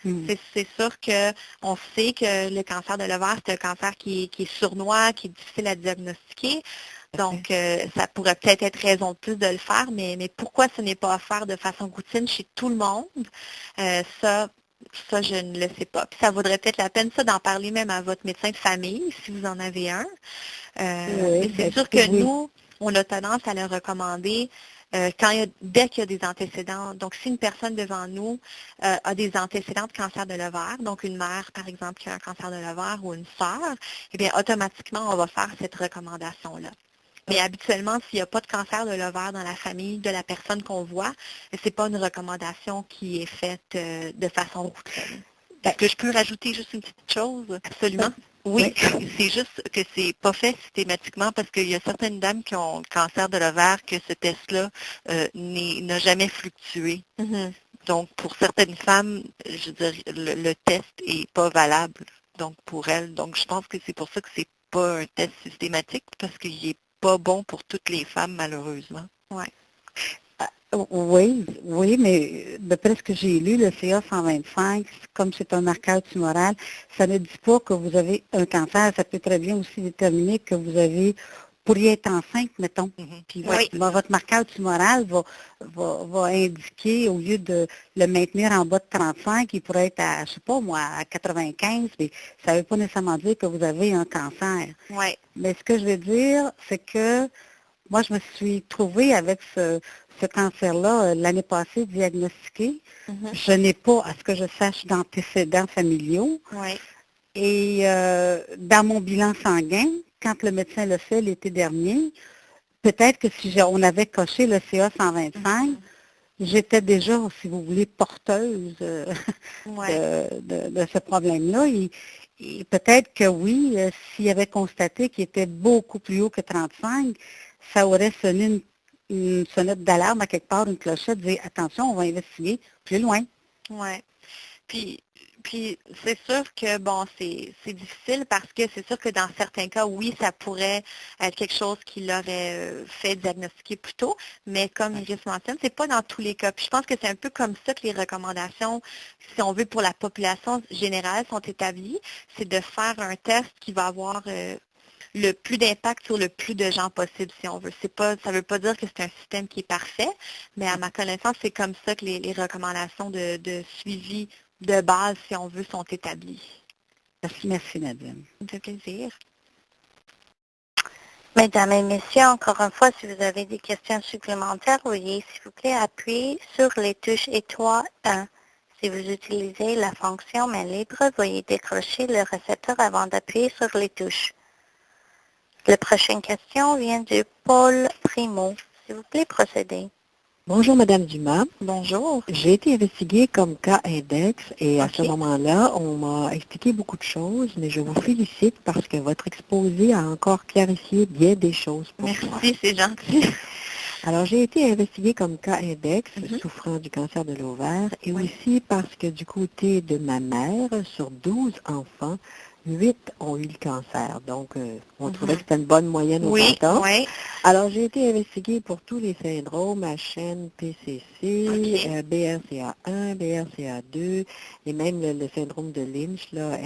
Mm. C'est sûr qu'on sait que le cancer de l'ovaire, c'est un cancer qui est sournois, qui est difficile à diagnostiquer. Donc, ça pourrait peut-être être raison de plus de le faire, mais pourquoi ce n'est pas à faire de façon routine chez tout le monde? Ça, je ne le sais pas. Puis ça vaudrait peut-être la peine, ça, d'en parler même à votre médecin de famille, si vous en avez un. Oui, Mais c'est ben, sûr que oui. nous, on a tendance à le recommander dès qu'il y a des antécédents. Donc, si une personne devant nous a des antécédents de cancer de l'ovaire, donc une mère, par exemple, qui a un cancer de l'ovaire ou une sœur, eh bien, automatiquement, on va faire cette recommandation-là. Mais habituellement, s'il n'y a pas de cancer de l'ovaire dans la famille de la personne qu'on voit, ce n'est pas une recommandation qui est faite de façon routine. Est-ce que je peux rajouter juste une petite chose? Absolument. Oui, c'est juste que c'est pas fait systématiquement parce qu'il y a certaines dames qui ont le cancer de l'ovaire que ce test-là n'a jamais fluctué. Mm-hmm. Donc, pour certaines femmes, je veux dire, le test n'est pas valable donc pour elles. Donc, je pense que c'est pour ça que c'est pas un test systématique parce qu'il n'est pas bon pour toutes les femmes, malheureusement. Ouais. Oui, oui, mais d'après ce que j'ai lu, le CA 125, comme c'est un marqueur tumoral, ça ne dit pas que vous avez un cancer. Ça peut très bien aussi déterminer que vous pourriez être enceinte, mettons. Mm-hmm. Puis Oui. votre marqueur tumoral va indiquer, au lieu de le maintenir en bas de 35, il pourrait être à, je sais pas moi, à 95, mais ça ne veut pas nécessairement dire que vous avez un cancer. Oui. Mais ce que je veux dire, c'est que moi, je me suis trouvée avec ce cancer-là l'année passée diagnostiqué. Mm-hmm. Je n'ai pas, à ce que je sache, d'antécédents familiaux. Oui. Et dans mon bilan sanguin, quand le médecin le fait l'été dernier, peut-être que si on avait coché le CA 125, j'étais déjà, si vous voulez, porteuse de ce problème-là. Et peut-être que oui, s'il avait constaté qu'il était beaucoup plus haut que 35, ça aurait sonné une sonnette d'alarme à quelque part, une clochette, dire attention, on va investiguer plus loin. Oui. Puis c'est sûr que, bon, c'est difficile parce que c'est sûr que dans certains cas, oui, ça pourrait être quelque chose qui l'aurait fait diagnostiquer plus tôt, mais comme Iris mentionne, c'est pas dans tous les cas. Puis je pense que c'est un peu comme ça que les recommandations, si on veut, pour la population générale sont établies, c'est de faire un test qui va avoir le plus d'impact sur le plus de gens possible, si on veut. Ça ne veut pas dire que c'est un système qui est parfait, mais à ma connaissance, c'est comme ça que les recommandations de suivi de base, si on veut, sont établies. Merci, Nadine. Ça me fait plaisir. Mesdames et messieurs, encore une fois, si vous avez des questions supplémentaires, veuillez, s'il vous plaît, appuyer sur les touches étoile 1. Si vous utilisez la fonction main libre, veuillez décrocher le récepteur avant d'appuyer sur les touches. La prochaine question vient de Paul Primo. S'il vous plaît, procédez. Bonjour, Madame Dumas. Bonjour. J'ai été investiguée comme cas index et à ce moment-là, on m'a expliqué beaucoup de choses, mais je vous félicite parce que votre exposé a encore clarifié bien des choses pour moi. Merci, c'est gentil. Alors, j'ai été investiguée comme cas index, souffrant du cancer de l'ovaire, et aussi parce que du côté de ma mère, sur 12 enfants, 8 ont eu le cancer. Donc, on trouvait que c'était une bonne moyenne au canton. Oui. Alors, j'ai été investiguée pour tous les syndromes, HN, PCC, BRCA1, BRCA2, et même le syndrome de Lynch, là,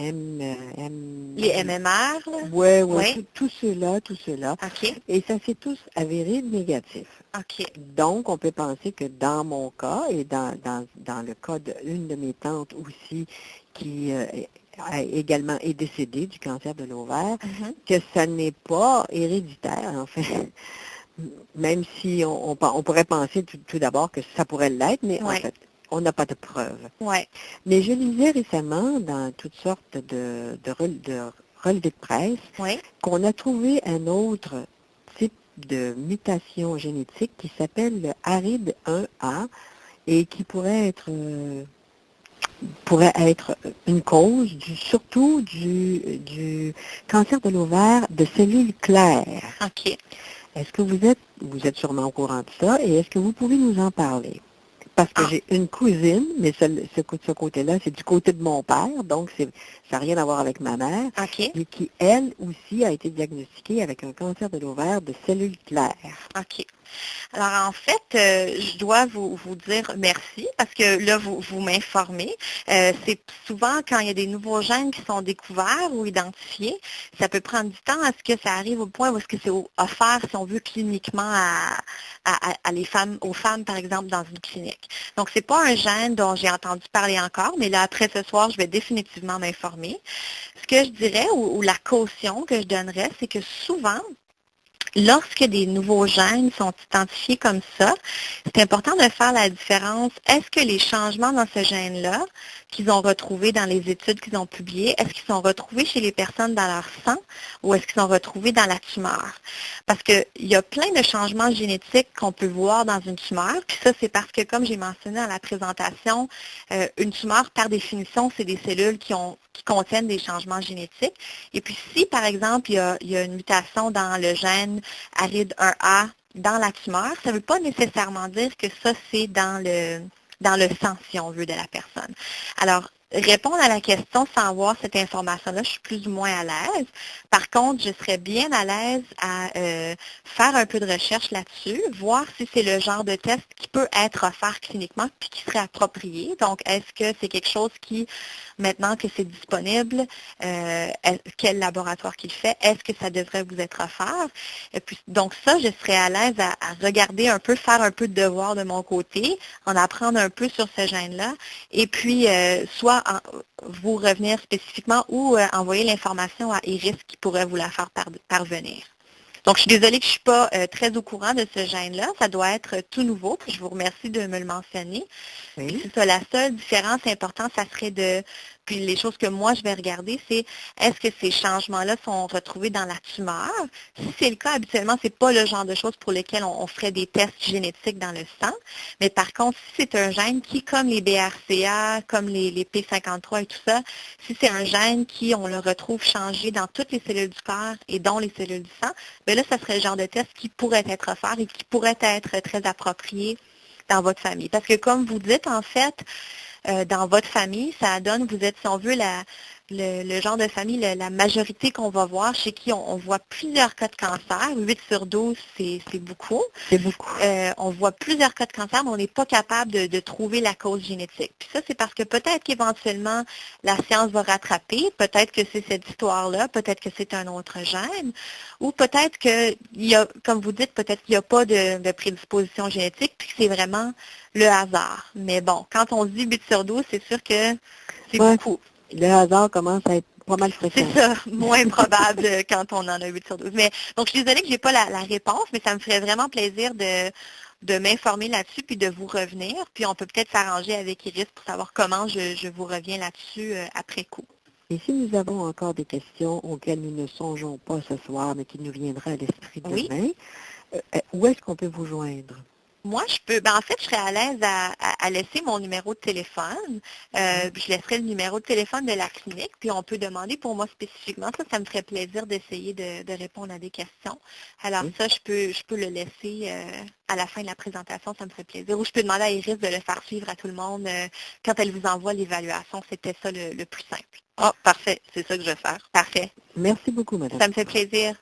les MMR, là? Oui, tout cela. OK. Et ça s'est tous avéré négatif. OK. Donc, on peut penser que dans mon cas et dans le cas d'une de mes tantes aussi, qui également est décédée du cancer de l'ovaire, que ça n'est pas héréditaire, en fait. Même si on pourrait penser tout d'abord que ça pourrait l'être, mais en fait, on n'a pas de preuves. Mais je lisais récemment dans toutes sortes de relevés de presse qu'on a trouvé un autre type de mutation génétique qui s'appelle le ARID1A et qui pourrait être une cause surtout du cancer de l'ovaire de cellules claires. OK. Est-ce que vous êtes sûrement au courant de ça et est-ce que vous pouvez nous en parler? parce que j'ai une cousine, mais ce côté-là, c'est du côté de mon père, donc ça n'a rien à voir avec ma mère, et qui, elle aussi, a été diagnostiquée avec un cancer de l'ovaire de cellules claires. OK. Alors, en fait, je dois vous dire merci parce que là, vous m'informez. C'est souvent quand il y a des nouveaux gènes qui sont découverts ou identifiés, ça peut prendre du temps à ce que ça arrive au point où est-ce que c'est offert, si on veut, cliniquement aux femmes, par exemple, dans une clinique. Donc, c'est pas un gène dont j'ai entendu parler encore, mais là, après ce soir, je vais définitivement m'informer. Ce que je dirais, ou la caution que je donnerais, c'est que souvent, lorsque des nouveaux gènes sont identifiés comme ça, c'est important de faire la différence. Est-ce que les changements dans ce gène-là, qu'ils ont retrouvés dans les études qu'ils ont publiées, est-ce qu'ils sont retrouvés chez les personnes dans leur sang ou est-ce qu'ils sont retrouvés dans la tumeur? Parce qu'il y a plein de changements génétiques qu'on peut voir dans une tumeur. Puis ça, c'est parce que, comme j'ai mentionné dans la présentation, une tumeur, par définition, c'est des cellules qui contiennent des changements génétiques. Et puis, si, par exemple, il y a une mutation dans le gène ARID1A dans la tumeur, ça ne veut pas nécessairement dire que ça, c'est dans le sang, si on veut, de la personne. Alors, répondre à la question sans avoir cette information-là, je suis plus ou moins à l'aise. Par contre, je serais bien à l'aise à faire un peu de recherche là-dessus, voir si c'est le genre de test qui peut être offert cliniquement puis qui serait approprié. Donc, est-ce que c'est quelque chose qui, maintenant que c'est disponible, quel laboratoire qui le fait, est-ce que ça devrait vous être offert? Et puis, donc ça, je serais à l'aise à regarder un peu, faire un peu de devoir de mon côté, en apprendre un peu sur ce gène-là, et puis soit vous revenir spécifiquement ou envoyer l'information à Iris qui pourrait vous la faire parvenir. Donc, je suis désolée que je ne suis pas très au courant de ce gène-là. Ça doit être tout nouveau. Puis je vous remercie de me le mentionner. Oui. C'est ça, la seule différence importante, ça serait puis les choses que moi, je vais regarder, c'est est-ce que ces changements-là sont retrouvés dans la tumeur? Si c'est le cas, habituellement, ce n'est pas le genre de choses pour lesquelles on ferait des tests génétiques dans le sang. Mais par contre, si c'est un gène qui, comme les BRCA, comme les P53 et tout ça, si c'est un gène qui, on le retrouve changé dans toutes les cellules du corps et dont les cellules du sang, bien là, ça serait le genre de test qui pourrait être offert et qui pourrait être très approprié dans votre famille. Parce que comme vous dites, en fait, dans votre famille, ça donne, vous êtes, si on veut, le genre de famille, la majorité qu'on va voir, chez qui on voit plusieurs cas de cancer. 8 sur 12, c'est beaucoup. C'est beaucoup. On voit plusieurs cas de cancer, mais on n'est pas capable de trouver la cause génétique. Puis ça, c'est parce que peut-être qu'éventuellement, la science va rattraper. Peut-être que c'est cette histoire-là. Peut-être que c'est un autre gène. Ou peut-être qu'il y a, comme vous dites, peut-être qu'il n'y a pas de prédisposition génétique, puis que c'est vraiment le hasard. Mais bon, quand on se dit 8 sur 12, c'est sûr que c'est beaucoup. Le hasard commence à être pas mal fréquent. C'est ça, moins probable quand on en a 8 sur 12. Mais, donc, je suis désolée que je n'ai pas la réponse, mais ça me ferait vraiment plaisir de m'informer là-dessus puis de vous revenir. Puis on peut peut-être s'arranger avec Iris pour savoir comment je vous reviens là-dessus après coup. Et si nous avons encore des questions auxquelles nous ne songeons pas ce soir, mais qui nous viendraient à l'esprit demain, où est-ce qu'on peut vous joindre? Moi, je peux, en fait, je serais à l'aise à laisser mon numéro de téléphone. Je laisserai le numéro de téléphone de la clinique, puis on peut demander pour moi spécifiquement. Ça me ferait plaisir d'essayer de répondre à des questions. Alors ça, je peux le laisser à la fin de la présentation, ça me ferait plaisir. Ou je peux demander à Iris de le faire suivre à tout le monde quand elle vous envoie l'évaluation. C'était ça le plus simple. Ah, parfait. C'est ça que je vais faire. Parfait. Merci beaucoup, madame. Ça me fait plaisir.